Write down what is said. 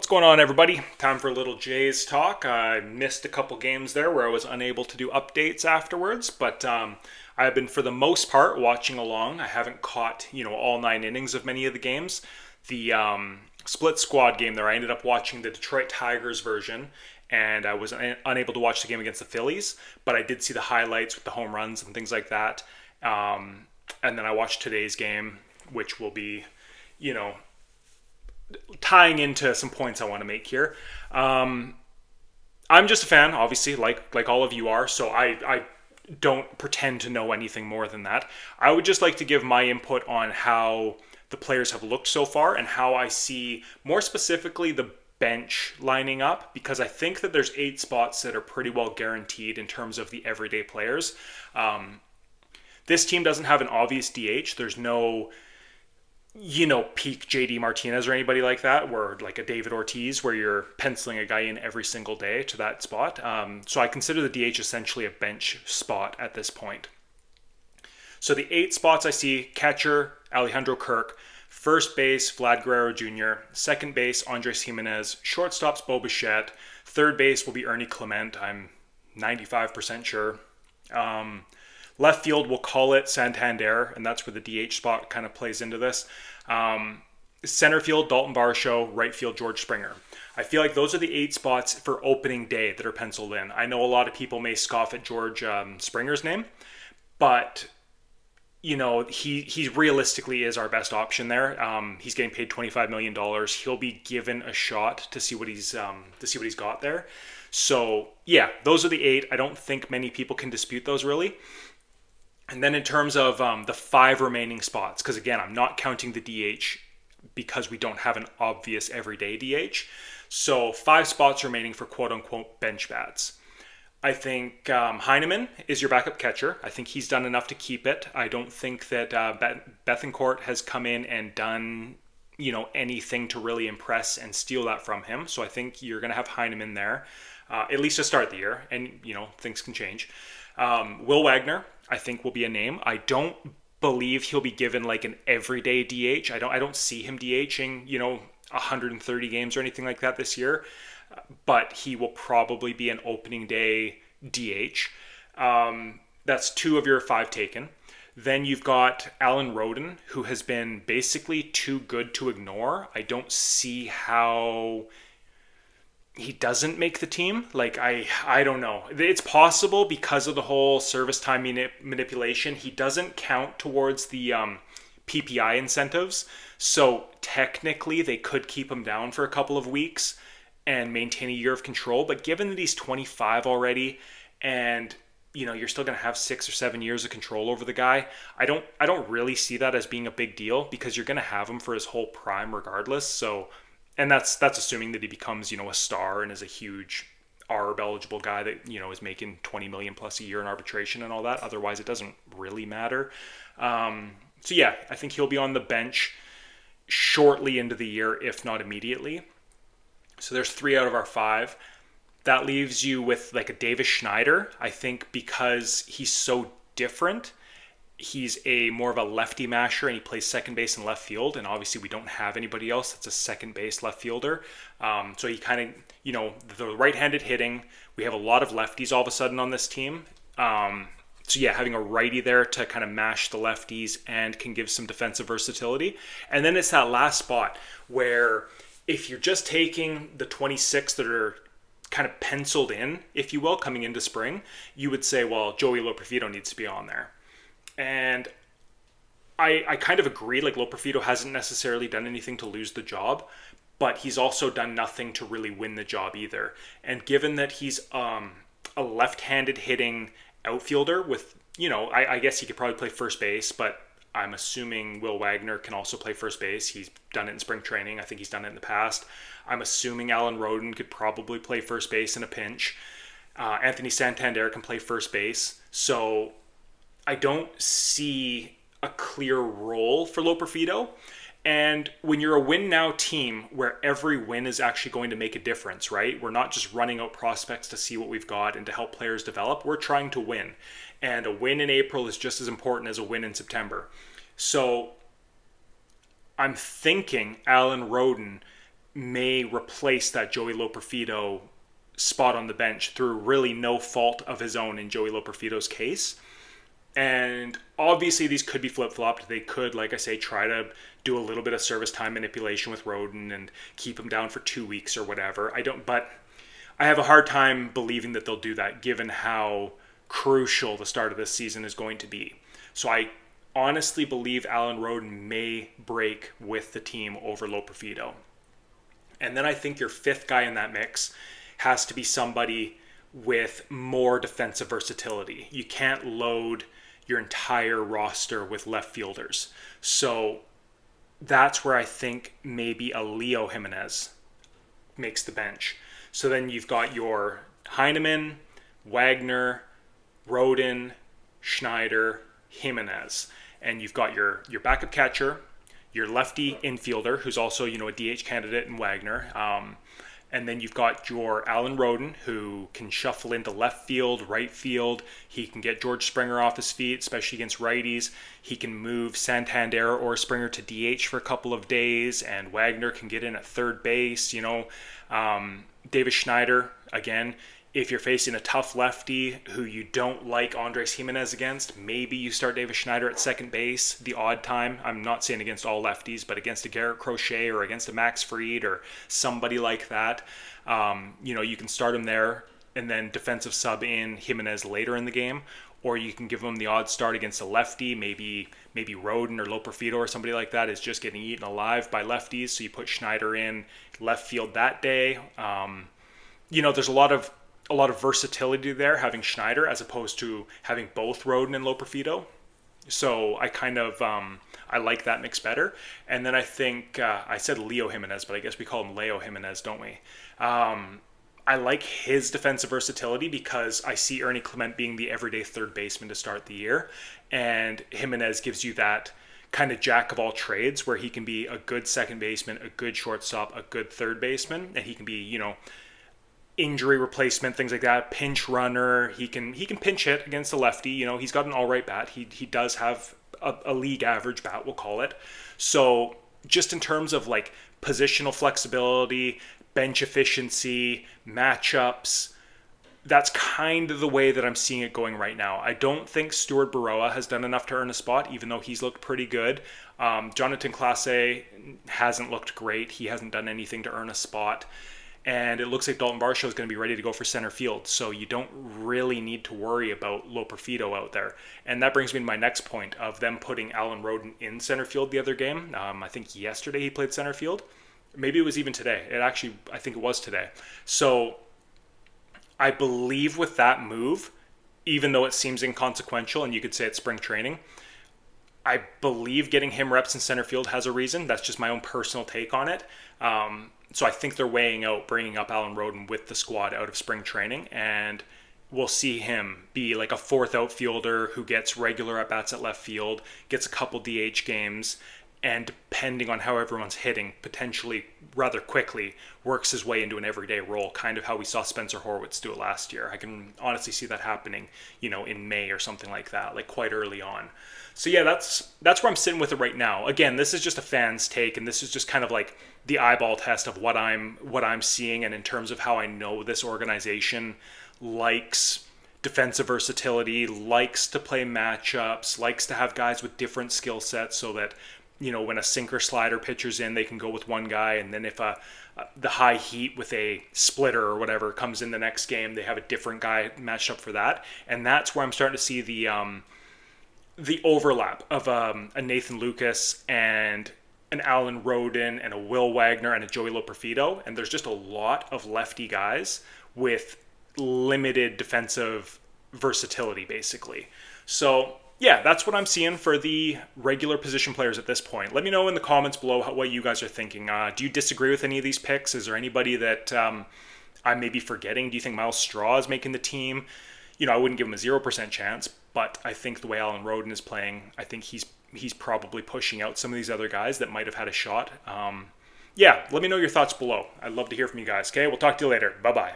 What's going on, everybody? Time for a little Jays talk. I missed a couple games there where I was unable to do updates afterwards, but I've been, for the most part, watching along. I haven't caught, all 9 innings of many of the games. The split squad game there, I ended up watching the Detroit Tigers version, and I was unable to watch the game against the Phillies, but I did see the highlights with the home runs and things like that. And then I watched today's game, which will be, you know, tying into some points I want to make here. I'm just a fan, obviously, like all of you are, so I don't pretend to know anything more than that. I would just like to give my input on how the players have looked so far and how I see, more specifically, the bench lining up, because I think that there's 8 spots that are pretty well guaranteed in terms of the everyday players. This team doesn't have an obvious DH. There's no peak JD Martinez or anybody like that, where like a David Ortiz, where you're penciling a guy in every single day to that spot. So I consider the DH essentially a bench spot at this point. So the 8 spots I see: catcher, Alejandro Kirk; first base, Vlad Guerrero Jr., second base, Andres Jimenez; shortstops, Bo Bichette; third base will be Ernie Clement, I'm 95% sure. Left field, we'll call it Santander, and that's where the DH spot kind of plays into this. Center field, Dalton Varsho; right field, George Springer. I feel like those are the 8 spots for opening day that are penciled in. I know a lot of people may scoff at George Springer's name, but he realistically is our best option there. He's getting paid $25 million. He'll be given a shot to see what he's got there. So yeah, those are the 8. I don't think many people can dispute those, really. And then in terms of the 5 remaining spots, because again, I'm not counting the DH because we don't have an obvious everyday DH. So 5 spots remaining for quote-unquote bench bats. I think Heineman is your backup catcher. I think he's done enough to keep it. I don't think that Bethancourt has come in and done anything to really impress and steal that from him. So I think you're going to have Heineman there, at least to start the year, and things can change. Will Wagner, I think, will be a name. I don't believe he'll be given like an everyday DH. I don't see him DHing 130 games or anything like that this year, but he will probably be an opening day DH. That's 2 of your 5 taken. Then you've got Alan Roden, who has been basically too good to ignore. I don't see how he doesn't make the team. Like, I don't know. It's possible because of the whole service time manipulation. He doesn't count towards the PPI incentives. So technically they could keep him down for a couple of weeks and maintain a year of control. But given that he's 25 already, and you're still going to have 6 or 7 years of control over the guy, I don't really see that as being a big deal, because you're going to have him for his whole prime regardless. So, and that's assuming that he becomes a star and is a huge ARB eligible guy that is making 20 million plus a year in arbitration and all that. Otherwise, it doesn't really matter. So yeah, I think he'll be on the bench shortly into the year, if not immediately. So there's 3 out of our 5. That leaves you with like a Davis Schneider. I think because he's so different, he's more of a lefty masher, and he plays second base and left field. And obviously we don't have anybody else that's a second base left fielder. So he kind of, the right-handed hitting, we have a lot of lefties all of a sudden on this team. So yeah, having a righty there to kind of mash the lefties and can give some defensive versatility. And then it's that last spot where if you're just taking the 26 that are kind of penciled in, if you will, coming into spring, you would say, well, Joey Loperfido needs to be on there. And I kind of agree. Like, Loperfido hasn't necessarily done anything to lose the job, but he's also done nothing to really win the job either. And given that he's a left-handed hitting outfielder with, I guess he could probably play first base, but I'm assuming Will Wagner can also play first base. He's done it in spring training. I think he's done it in the past. I'm assuming Alan Roden could probably play first base in a pinch. Anthony Santander can play first base. So I don't see a clear role for Loperfido. And when you're a win now team where every win is actually going to make a difference, right? We're not just running out prospects to see what we've got and to help players develop. We're trying to win. And a win in April is just as important as a win in September. So I'm thinking Alan Roden may replace that Joey Loperfido spot on the bench through really no fault of his own in Joey Loperfido's case. And obviously, these could be flip flopped. They could, like I say, try to do a little bit of service time manipulation with Roden and keep him down for 2 weeks or whatever. But I have a hard time believing that they'll do that given how crucial the start of this season is going to be. So I honestly believe Alan Roden may break with the team over Loperfido. And then I think your fifth guy in that mix has to be somebody with more defensive versatility. You can't load your entire roster with left fielders. So that's where I think maybe a Leo Jimenez makes the bench. So then you've got your Heineman, Wagner, Roden, Schneider, Jimenez. And you've got your backup catcher, your lefty infielder, who's also, a DH candidate in Wagner. And then you've got your Alan Roden, who can shuffle into left field, right field. He can get George Springer off his feet, especially against righties. He can move Santander or Springer to DH for a couple of days, and Wagner can get in at third base. Davis Schneider, again, if you're facing a tough lefty who you don't like Andres Jimenez against, maybe you start Davis Schneider at second base the odd time. I'm not saying against all lefties, but against a Garrett Crochet or against a Max Fried or somebody like that. You can start him there and then defensive sub in Jimenez later in the game. Or you can give him the odd start against a lefty, maybe Roden or Loperfido or somebody like that is just getting eaten alive by lefties. So you put Schneider in left field that day. There's a lot of versatility there having Schneider as opposed to having both Roden and Loperfido. So I kind of I like that mix better. And then I think I said Leo Jimenez, but I guess we call him Leo Jimenez, don't we? I like his defensive versatility because I see Ernie Clement being the everyday third baseman to start the year. And Jimenez gives you that kind of jack of all trades where he can be a good second baseman, a good shortstop, a good third baseman. And he can be, injury replacement, things like that, pinch runner. He can pinch hit against a lefty. He's got an all right bat. He does have a league average bat, we'll call it. So just in terms of like positional flexibility, bench efficiency, matchups, that's kind of the way that I'm seeing it going right now. I don't think Stuart Baroa has done enough to earn a spot, even though he's looked pretty good. Jonathan Clase hasn't looked great. He hasn't done anything to earn a spot. And it looks like Dalton Varsho is going to be ready to go for center field. So you don't really need to worry about Loperfido out there. And that brings me to my next point of them putting Alan Roden in center field the other game. I think yesterday he played center field. Maybe it was even today. I think it was today. So I believe with that move, even though it seems inconsequential and you could say it's spring training, I believe getting him reps in center field has a reason. That's just my own personal take on it. So I think they're weighing out bringing up Alan Roden with the squad out of spring training, and we'll see him be like a fourth outfielder who gets regular at-bats at left field, gets a couple DH games, and depending on how everyone's hitting, potentially rather quickly works his way into an everyday role, kind of how we saw Spencer Horwitz do it last year. I can honestly see that happening, in May or something like that, like quite early on. So yeah, that's where I'm sitting with it right now. Again, this is just a fan's take, and this is just kind of like the eyeball test of what I'm seeing, and in terms of how I know this organization likes defensive versatility, likes to play matchups, likes to have guys with different skill sets, so that when a sinker slider pitcher's in, they can go with one guy, and then if the high heat with a splitter or whatever comes in the next game, they have a different guy matched up for that. And that's where I'm starting to see the overlap of a Nathan Lucas and an Alan Roden and a Will Wagner and a Joey Loperfido. And there's just a lot of lefty guys with limited defensive versatility, basically. So yeah, that's what I'm seeing for the regular position players at this point. Let me know in the comments below what you guys are thinking. Do you disagree with any of these picks? Is there anybody that I may be forgetting? Do you think Miles Straw is making the team? I wouldn't give him a 0% chance, but I think the way Alan Roden is playing, I think he's probably pushing out some of these other guys that might have had a shot. Yeah, let me know your thoughts below. I'd love to hear from you guys. Okay, we'll talk to you later. Bye-bye.